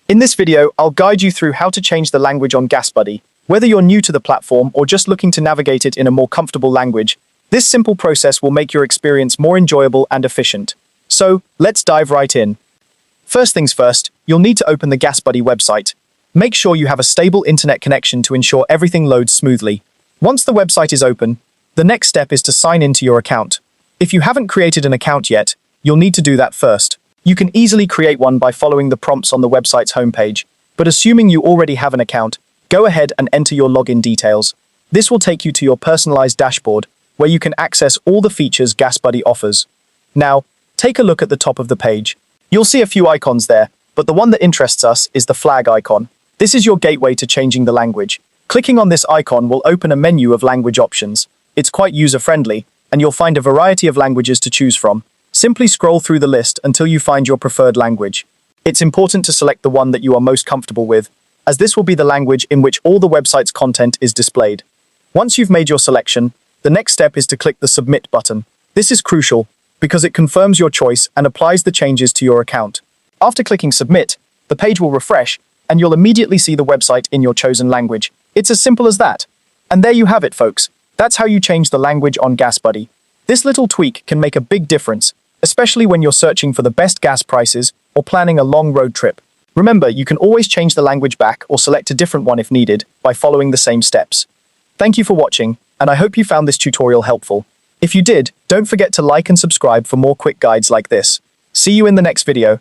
In this video, I'll guide you through how to change the language on GasBuddy. Whether you're new to the platform or just looking to navigate it in a more comfortable language, this simple process will make your experience more enjoyable and efficient. So, let's dive right in. First things first, you'll need to open the GasBuddy website. Make sure you have a stable internet connection to ensure everything loads smoothly. Once the website is open, the next step is to sign into your account. If you haven't created an account yet, you'll need to do that first. You can easily create one by following the prompts on the website's homepage, but assuming you already have an account, go ahead and enter your login details. This will take you to your personalized dashboard, where you can access all the features GasBuddy offers. Now, take a look at the top of the page. You'll see a few icons there, but the one that interests us is the flag icon. This is your gateway to changing the language. Clicking on this icon will open a menu of language options. It's quite user-friendly, and you'll find a variety of languages to choose from. Simply scroll through the list until you find your preferred language. It's important to select the one that you are most comfortable with, as this will be the language in which all the website's content is displayed. Once you've made your selection, the next step is to click the Submit button. This is crucial, because it confirms your choice and applies the changes to your account. After clicking Submit, the page will refresh, and you'll immediately see the website in your chosen language. It's as simple as that. And there you have it, folks. That's how you change the language on GasBuddy. This little tweak can make a big difference, especially when you're searching for the best gas prices or planning a long road trip. Remember, you can always change the language back or select a different one if needed by following the same steps. Thank you for watching, and I hope you found this tutorial helpful. If you did, don't forget to like and subscribe for more quick guides like this. See you in the next video.